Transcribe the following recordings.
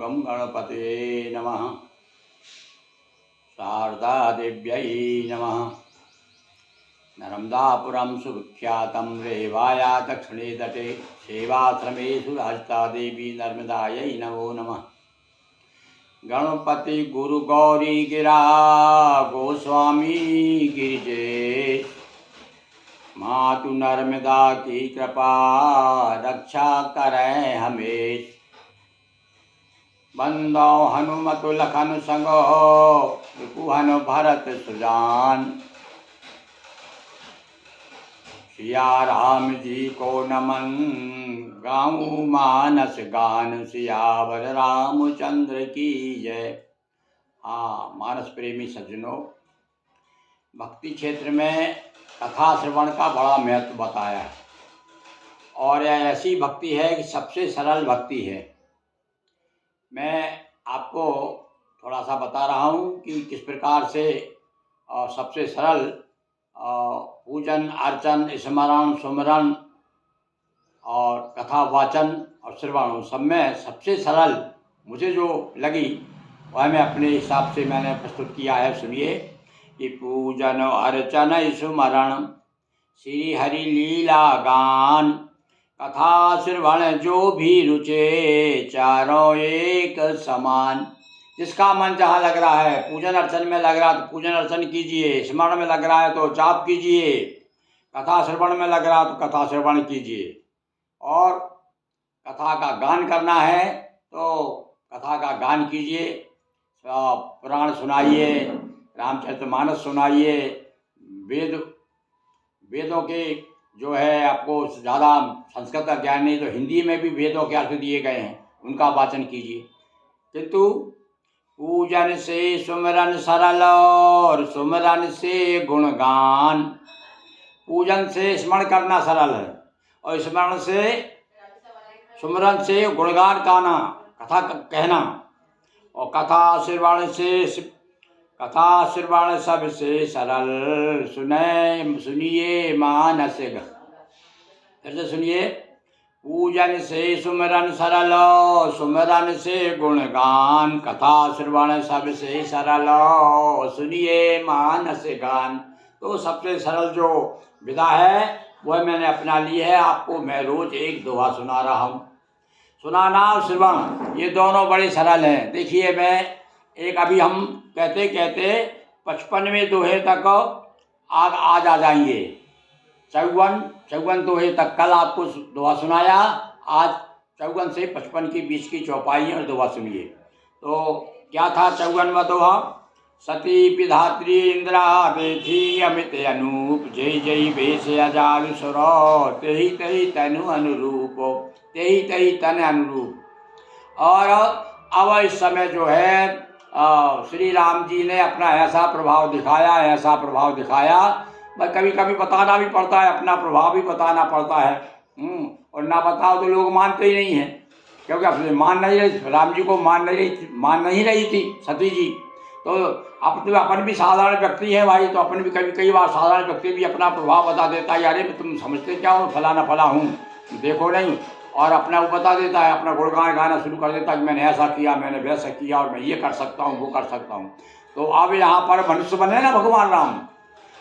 गं गणपतये नमः। शारदा देव्यै नमः। नर्मदापुरं सुविख्यातं रेवाया दक्षिणे तटे सेवाश्रमेषु राजता देवी नर्मदायै नमो नमः। गणपति गुरु गौरी गिरा गोस्वामी गिरिजे, मातु नर्मदा की कृपा रक्षा करें हमें। बंदो हनुमत लखन संगो विपुहन भरत सुजान, सिया राम जी को नमन गाऊं मानस गान, सियावर रामचंद्र की जय। हाँ, मानस प्रेमी सज्जनों, भक्ति क्षेत्र में कथा श्रवण का बड़ा महत्व बताया है और यह ऐसी भक्ति है कि सबसे सरल भक्ति है। मैं आपको थोड़ा सा बता रहा हूँ कि किस प्रकार से सबसे सरल पूजन अर्चन स्मरण सुमरण और कथा वाचन और श्रवण सब में सबसे सरल मुझे जो लगी वह मैं अपने हिसाब से मैंने प्रस्तुत किया है। सुनिए कि पूजन अर्चन सुमरण श्री हरि लीला गान, कथा श्रवण जो भी रुचे चारों एक समान। जिसका मन जहाँ लग रहा है, पूजन अर्चन में लग रहा है तो पूजन अर्चन कीजिए, स्मरण में लग रहा है तो जाप कीजिए, कथा श्रवण में लग रहा है तो कथा श्रवण कीजिए, और कथा का गान करना है तो कथा का गान कीजिए, पुराण सुनाइए, रामचरितमानस सुनाइए, वेदों के जो है आपको ज़्यादा संस्कृत का ज्ञान नहीं तो हिंदी में भी वेदों के अर्थ दिए गए हैं, उनका वाचन कीजिए। किंतु पूजन से सुमरन सरल और सुमरन से गुणगान। पूजन से स्मरण करना सरल है और स्मरण से सुमरन से गुणगान गाना, कथा कहना, और कथा श्रवण सबसे सरल सुनिए मानस। फिर से सुनिए, पूजन से सुमरन सरल सुमरन से गुणगान, कथा श्रवण सबसे सरल सुनिए मानस गान। तो सबसे सरल जो विधा है वह मैंने अपना ली है। आपको मैं रोज एक दोहा सुना रहा हूँ। सुनाना और श्रवण ये दोनों बड़े सरल हैं। देखिए, मैं एक अभी हम कहते कहते 55वें दोहे तक आज आ जाएंगे। 54 दोहे तक कल आपको दोहा सुनाया, आज 54 से 55 के बीच की चौपाई और दोहा सुनिए। तो क्या था 54वां दोहा? सती विधात्री इंद्रा बेथी अमित अनूप, जय जय भेष अजाल सुरो, तेहि तेहि तनु अनुरूप, तेहि तेहि तन अनुरूप। और अब इस समय जो है श्री राम जी ने अपना ऐसा प्रभाव दिखाया, बस कभी कभी बताना भी पड़ता है, अपना प्रभाव भी बताना पड़ता है। और ना बताओ तो लोग मानते ही नहीं हैं, क्योंकि अपने राम जी को मान नहीं रही थी सती जी। तो अपन भी साधारण व्यक्ति है भाई, तो अपन भी कई बार साधारण व्यक्ति भी अपना प्रभाव बता देता है, अरे तुम समझते क्या हो, फलाना फला हूँ, देखो नहीं, और अपना वो बता देता है, अपना गुणगान गाना शुरू कर देता है कि मैंने ऐसा किया, मैंने वैसा किया, और मैं ये कर सकता हूँ, वो कर सकता हूँ। तो अब यहाँ पर मनुष्य बने ना भगवान राम,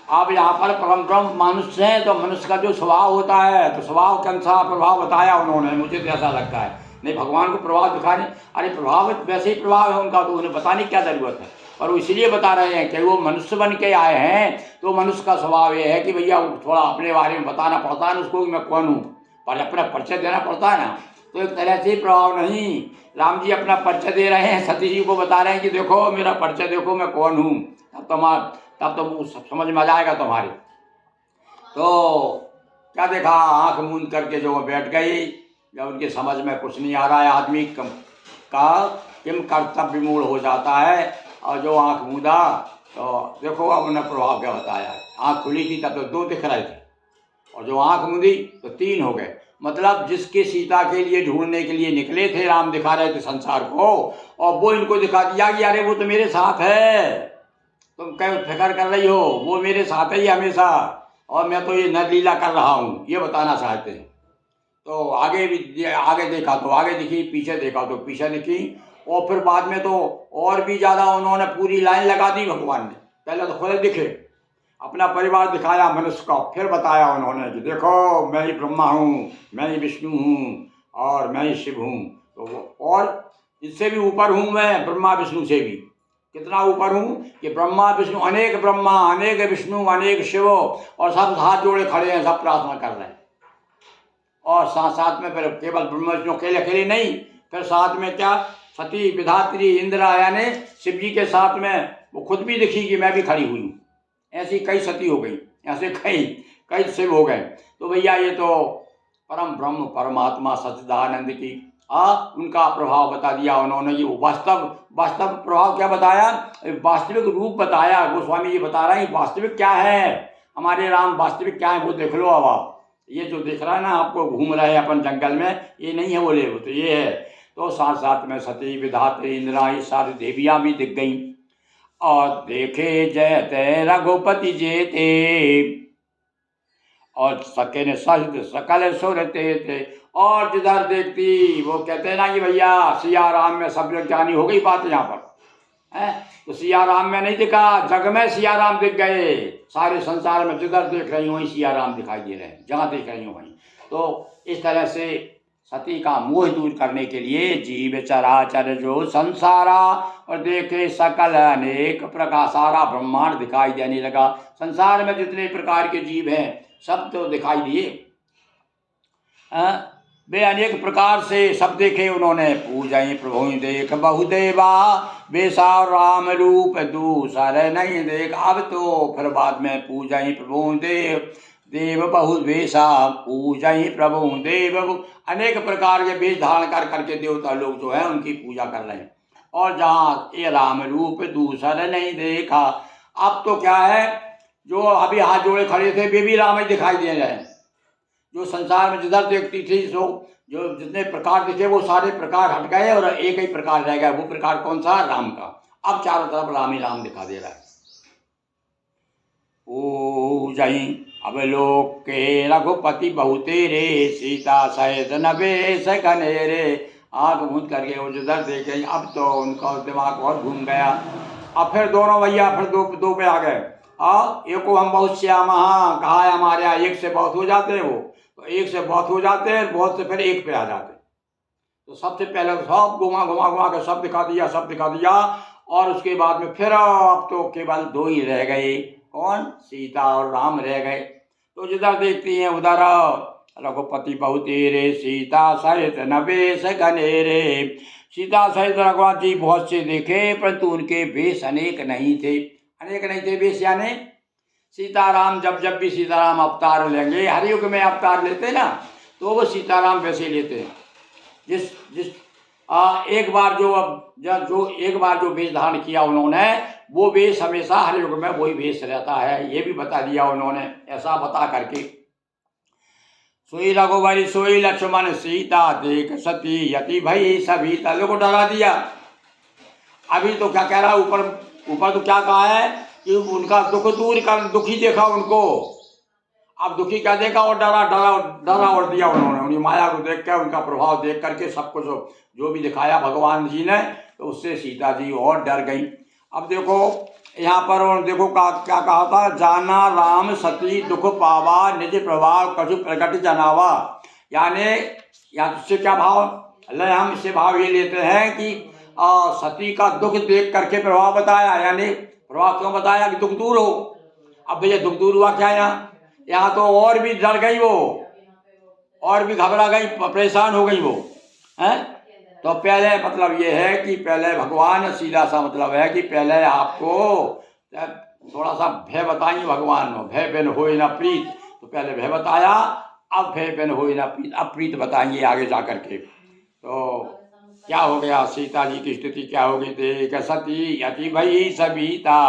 अब यहाँ पर परम ब्रह्म मनुष्य हैं, तो मनुष्य का जो स्वभाव होता है तो स्वभाव के अनुसार प्रभाव बताया उन्होंने। मुझे तो ऐसा लगता है, नहीं भगवान को प्रभाव दिखाने, अरे प्रभाव वैसे ही प्रभाव है उनका, तो उन्हें बताने की क्या ज़रूरत है। और वो इसलिए बता रहे हैं कि वो मनुष्य बन के आए हैं, तो मनुष्य का स्वभाव ये है कि भैया थोड़ा अपने बारे में बताना पड़ता है उसको कि मैं कौन हूँ, पर अपना परिचय देना पड़ता है ना। तो एक तरह से प्रभाव नहीं, राम जी अपना परिचय दे रहे हैं, सती जी को बता रहे हैं कि देखो मेरा परिचय देखो मैं कौन हूँ, तब तो वो समझ में आ जाएगा तुम्हारे। तो क्या देखा, आंख मूंद करके जो बैठ गई, जब उनके समझ में कुछ नहीं आ रहा है, आदमी का किम कर्तव्य मूड हो जाता है। और जो आंख मूंदा तो देखो अब उन्हें प्रभाव क्या बताया है। आंख खुली थी तब तो 2 दिख रहे थे, और जो आंख मूंदी तो 3 हो गए। मतलब जिसके सीता के लिए ढूंढने के लिए निकले थे, राम दिखा रहे थे संसार को, और वो इनको दिखा दिया कि अरे वो तो मेरे साथ है, तुम क्या फिक्र कर रही हो, वो मेरे साथ ही हमेशा, और मैं तो ये नरलीला कर रहा हूँ, ये बताना चाहते हैं। तो आगे देखा तो आगे दिखी, पीछे देखा तो पीछे दिखी, और फिर बाद में तो और भी ज़्यादा उन्होंने पूरी लाइन लगा दी भगवान ने। पहले तो खुद दिखे, अपना परिवार दिखाया मनुष्य का, फिर बताया उन्होंने कि देखो मैं ही ब्रह्मा हूँ, मैं ही विष्णु हूँ और मैं ही शिव हूँ। तो और इससे भी ऊपर हूँ मैं, ब्रह्मा विष्णु से भी कितना ऊपर हूँ कि ब्रह्मा विष्णु, अनेक ब्रह्मा अनेक विष्णु अनेक शिव, और सब हाथ जोड़े खड़े हैं, सब प्रार्थना कर रहे हैं। और साथ साथ में फिर केवल ब्रह्मा विष्णु अकेले अकेले नहीं, फिर साथ में क्या, सती विधात्री इंदिरा यानी शिव जी के साथ में वो खुद भी दिखी कि मैं भी खड़ी हुई हूँ। ऐसी कई सती हो गई, ऐसे कई कई शिव हो गए। तो भैया ये तो परम ब्रह्म परमात्मा सच्चिदानंद की उनका प्रभाव बता दिया उन्होंने। ये वास्तव प्रभाव क्या बताया, वास्तविक रूप बताया। गोस्वामी जी बता रहे हैं वास्तविक क्या है, हमारे राम वास्तविक क्या है वो देख लो। अब आप ये जो दिख रहा है ना आपको, घूम रहे हैं अपन जंगल में, ये नहीं है बोले, वो तो ये है। तो साथ साथ में सती विधात्री इंदिरा ये सारी देवियाँ भी दिख गई। और देखे जयते रघुपति जेते, और सके सहज सकल सुरते थे। और जिधर देखती वो कहते हैं ना कि भैया सिया राम में सब लोग ज्ञानी हो गई बात यहाँ पर है। तो सिया राम में नहीं दिखा, जग में सिया राम दिख गए। सारे संसार में जिधर देख रही हूँ वहीं सिया राम दिखाई दे रहे हैं, जहाँ देख रही हूँ वहीं। तो इस तरह से सती का मोह दूर करने के लिए जीव चराचर जो संसारा, और देखे सकल अनेक प्रकार, सारा ब्रह्मांड दिखाई देने लगा। संसार में जितने प्रकार के जीव हैं सब तो दिखाई दिए, वे अनेक प्रकार से सब देखे उन्होंने। पूजय प्रभु देख बहुदेवा, बेसा राम रूप दूसर नहीं देख। अब तो फिर बाद में पूजय प्रभु देव बहु वेशा, पूजय प्रभु देव, अनेक प्रकार के वेश धारण कर करके देवता लोग जो है उनकी पूजा कर रहे हैं। और जहाँ ये राम रूप दूसर नहीं देखा, अब तो क्या है, जो अभी हाथ जोड़े खड़े थे वे भी राम ही दिखाई दे रहे हैं। जो संसार में जिधर देखती थी सो जो जितने प्रकार दिखे वो सारे प्रकार हट गए और एक ही प्रकार रह गया। वो प्रकार कौन सा, राम का। अब चारों तरफ राम ही राम दिखा दे रहा है। ओ जय अब लोक के रघुपति बहुते रे, सीता सहित नवेश घनेरे। आँख मूंद करके वो जिधर देखे, अब तो उनका दिमाग बहुत घूम गया। अब फिर दोनों भैया फिर दो पे आ गए। एक को हम बहुत श्याम, हाँ कहा है हमारे यहाँ एक से बहुत हो जाते हैं, वो तो एक से बहुत हो जाते हैं, बहुत से फिर एक पे आ जाते हैं। तो सबसे पहले तो सब घुमा घुमा घुमा के सब दिखा दिया। और उसके बाद में फिर अब तो केवल दो ही रह गए, कौन, सीता और राम रह गए। तो जिधर देखती हैं उधर रघुपति बहुते रे, सीता सहित नवेश घनेरे। सीता सहित रघुनाथ जी बहुत से देखे, परंतु उनके वेश अनेक नहीं थे। अनेक नहीं थे वेश यानी सीताराम जब भी सीताराम अवतार लेंगे, हर युग में अवतार लेते ना, तो वो सीताराम वैसे लेते हैं। जिस एक बार जो वेश धारण किया उन्होंने, वो वेश हमेशा हर युग में वही वेश रहता है। ये भी बता दिया उन्होंने, ऐसा बता करके। सोई रघुबरी सोई लक्ष्मण सीता, देख सती यति भई सभी तल को डरा दिया। अभी तो क्या कह रहा है, ऊपर तो क्या कहा है कि उनका दुख दूर कर, दुखी देखा उनको। अब दुखी क्या देखा, और डरा और दिया उन्होंने। उनकी माया को देख कर, उनका प्रभाव देख करके सब कुछ जो भी दिखाया भगवान जी ने, तो उससे सीता जी और डर गई। अब देखो यहाँ पर देखो क्या कहा था, जाना राम सती दुख पावा, निज प्रभाव कछु प्रकट जनावा। यानी इससे क्या भाव ले, हम इससे भाव ये लेते हैं कि सती का दुख देख करके प्रभाव बताया। यानी प्रभाव क्यों बताया, कि दुख दूर हो। अब भैया दुख दूर हुआ क्या, यहाँ तो और भी डर गई वो, और भी घबरा गई, परेशान हो गई वो हैं। तो पहले मतलब ये है कि पहले भगवान, सीधा सा मतलब है कि पहले आपको थोड़ा सा भय बताएंगे भगवान, भय बिन होए ना प्रीत। तो पहले भय बताया, अब भय बिन होए ना प्रीत, अब प्रीत बताएंगे आगे जा करके। तो क्या हो गया, सीता जी की स्थिति क्या होगी, देख सती यति भई सविता,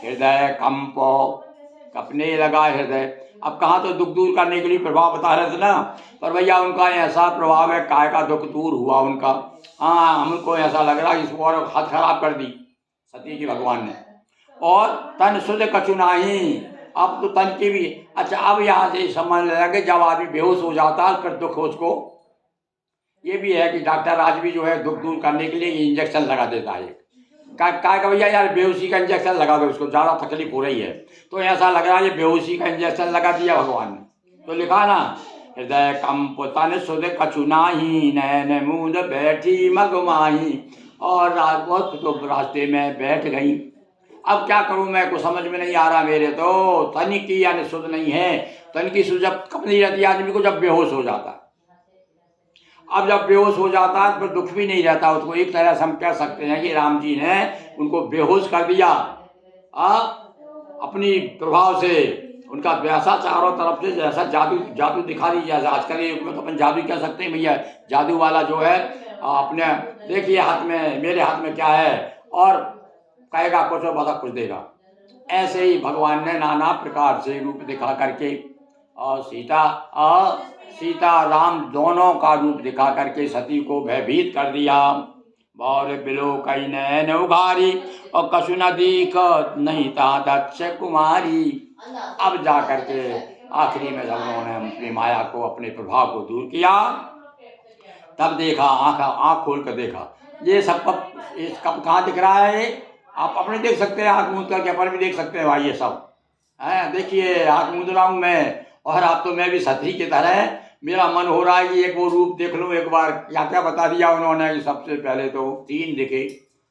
हृदय कंपो, कपने लगा हृदय। अब कहाँ तो दुख दूर करने के लिए प्रभाव बता रहे थे ना, पर भैया उनका ऐसा प्रभाव है, काय का दुख दूर हुआ उनका। हाँ, हमको ऐसा लग रहा है इसको और हाथ खराब कर दी सती की भगवान ने। और तन सुध कछु नाही, अब तो तन की भी। अच्छा, अब यहाँ से समझ लगे, जब आदमी बेहोश हो जाता है फिर दुख उसको ये भी है कि डॉक्टर आज भी जो है दुख दूर करने के लिए ये इंजेक्शन लगा देता है। का भैया यार बेहोशी का इंजेक्शन लगा दो, इसको ज़्यादा तकलीफ हो रही है। तो ऐसा लग रहा है ये बेहोशी का इंजेक्शन लगा दिया भगवान ने। तो लिखा ना, हृदय कंप तन सुध कछु नाही, नैन मूंद बैठी मगमाही। और बहुत तो रास्ते में बैठ गई। अब क्या करूं मैं, को समझ में नहीं आ रहा मेरे, तो तन की यानी सुध नहीं है। तन की सुध जब कब नहीं रहती आदमी को, जब बेहोश हो जाता है। अब जब बेहोश हो जाता है तो दुख भी नहीं रहता उसको। एक तरह से हम कह सकते हैं कि राम जी ने उनको बेहोश कर दिया अपनी प्रभाव से। उनका वैसा चारों तरफ से जैसा जादू जादू दिखा दीजिए। आजकल के युग में तो अपन जादू कह सकते हैं भैया, जादू वाला जो है अपने देखिए हाथ में, मेरे हाथ में क्या है, और कहेगा कुछ और बता कुछ देगा। ऐसे ही भगवान ने नाना प्रकार से रूप दिखा करके और सीता राम दोनों का रूप दिखा करके सती को भयभीत कर दिया। और बिलो कई नैन उघारी और कछु न दीख नहीं ता दक्ष कुमारी। अब जा करके आखिरी में जब उन्होंने अपनी माया को, अपने प्रभाव को दूर किया, तब देखा, आँख खोल कर देखा, ये सब कब कहाँ दिख रहा है। आप अपने देख सकते हैं, आँख मूंद करके अपन भी देख सकते हैं भाई। ये सब है, देखिए आँख मूंद रहा हूँ मैं, और आप तो मैं भी सती की तरह मेरा मन हो रहा है कि एक वो रूप देख लूँ एक बार। क्या क्या बता दिया उन्होंने कि सबसे पहले तो 3 दिखे।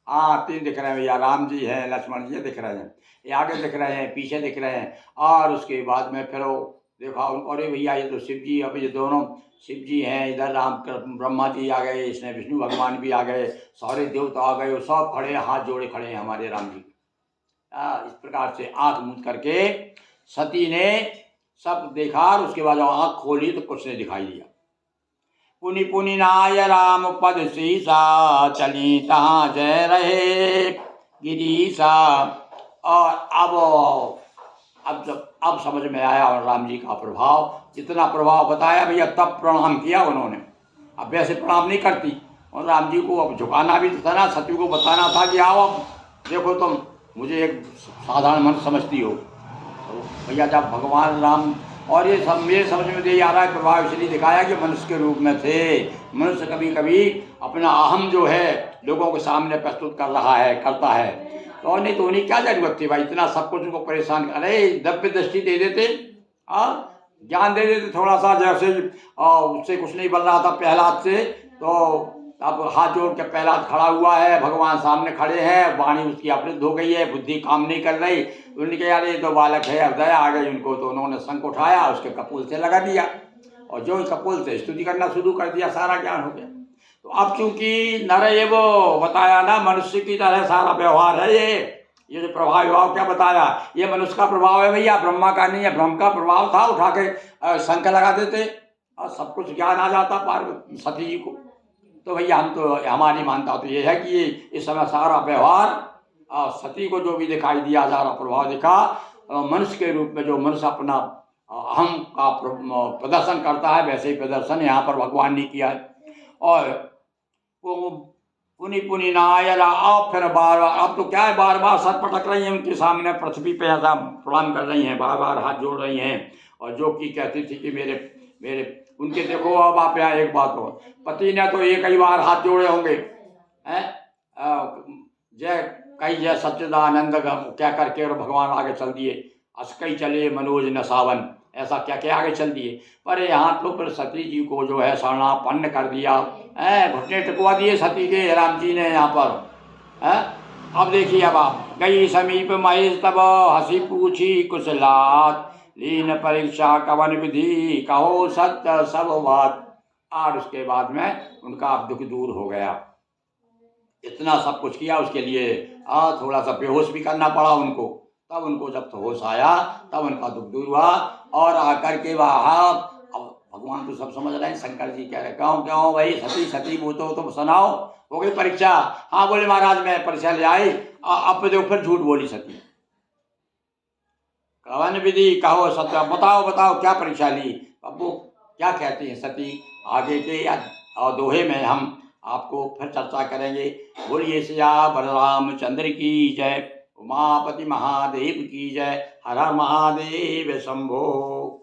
हाँ 3 दिख रहे हैं भैया, राम जी हैं, लक्ष्मण जी दिख रहे हैं, ये आगे दिख रहे हैं, पीछे दिख रहे हैं। और उसके बाद में फिर वो देखा, अरे भैया ये तो शिव जी, अब ये दोनों शिव जी हैं, इधर राम ब्रह्मा जी आ गए, इसमें विष्णु भगवान भी आ गए, सारे देवता आ गए, सब खड़े हाथ जोड़े खड़े हैं हमारे राम जी। इस प्रकार से आँख मूंद करके सती ने सब देखा, और उसके बाद आँख खोली तो कुछ ने दिखाई दिया। पुनि पुनि नाय राम पद सीसा, चली तहाँ जय रहे गिरीसा। और अब समझ में आया, और राम जी का प्रभाव, इतना प्रभाव बताया भैया, तब प्रणाम किया उन्होंने। अब वैसे प्रणाम नहीं करती, और राम जी को अब झुकाना भी था ना, सती को बताना था कि आओ अब देखो तुम मुझे एक साधारण मन समझती हो। तो भैया जब भगवान राम, और ये सब मेरे समझ में यही आ रहा है, प्रभाव इसलिए दिखाया कि मनुष्य के रूप में थे। मनुष्य कभी कभी अपना अहम जो है लोगों के सामने प्रस्तुत कर रहा है, करता है। तो नहीं तो उन्हें क्या जरूरत थी भाई, इतना सब कुछ उनको परेशान कर, अरे दव्य दृष्टि दे देते, ज्ञान दे देते थोड़ा सा। जैसे उससे कुछ नहीं बन रहा था प्रहलाद से, तो अब हाथ जोड़ के प्रहलाद खड़ा हुआ है, भगवान सामने खड़े हैं, वाणी उसकी अवरुद्ध हो गई है, बुद्धि काम नहीं कर रही। उन्होंने कहा यार ये तो बालक है, अब दया आ गई उनको, तो उन्होंने शंख उठाया, उसके कपूल से लगा दिया, और जो कपूल से स्तुति करना शुरू कर दिया, सारा ज्ञान हो गया। तो अब चूंकि नर ये वो बताया ना, मनुष्य की तरह सारा व्यवहार है ये जो प्रभाव विभाव क्या बताया, ये मनुष्य का प्रभाव है भैया, ब्रह्मा का नहीं है। ब्रह्म का प्रभाव था, उठा के शंख लगा देते और सब कुछ ज्ञान आ जाता पार्वती सती जी को। तो भैया हम तो, हमारी मानता तो ये है कि ये इस समय सारा व्यवहार सती को जो भी दिखाई दिया, सारा प्रभाव दिखा मनुष्य के रूप में। जो मनुष्य अपना अहम का प्रदर्शन करता है, वैसे ही प्रदर्शन यहाँ पर भगवान ने किया है। और वो पुनि पुनि नायरा, आप फिर बार बार, अब तो क्या है, बार बार सर पटक रही हैं उनके सामने, पृथ्वी पे ऐसा प्रणाम कर रही हैं, बार बार हाथ जोड़ रही हैं। और जो कि कहती थी कि मेरे मेरे उनके, देखो अब आप यहाँ एक बात हो, पति ने तो एक ही बार हाथ जोड़े होंगे, हैं जय कई जय सच्चिदानंद क्या करके, और भगवान आगे चल दिए, अस्कई चले मनोज न सावन, ऐसा क्या क्या आगे चल दिए। पर यहाँ तो फिर सती जी को जो है शरणापन्न कर दिया, घुटने टिकवा दिए सती के राम जी ने यहाँ पर। अब देखिए, अब आप गई समीप महेश तब, हंसी पूछी कुशलात, लीन परीक्षा कवन विधि, कहो सत्य सब बात। और उसके बाद में उनका दुख दूर हो गया। इतना सब कुछ किया उसके लिए, थोड़ा सा बेहोश भी करना पड़ा उनको, तब उनको जब तो होश आया, तब उनका दुख दूर हुआ। और आकर के वहाँ, अब भगवान तो सब समझ रहे हैं, शंकर जी कह रहे क्यों क्यों भाई, सती सती वो तो सुनाओ, हो गई परीक्षा। हाँ बोले महाराज मैं परीक्षा ले आई। अब देखो फिर झूठ बोली सती, कवन विधि कहो सत्य, बताओ बताओ क्या परीक्षा ली। अब वो क्या कहती हैं सती, आगे के या दोहे में हम आपको फिर चर्चा करेंगे। बोलिए सिया बलराम चंद्र की जय, उमापति महादेव की जय, हर हर महादेव शंभो।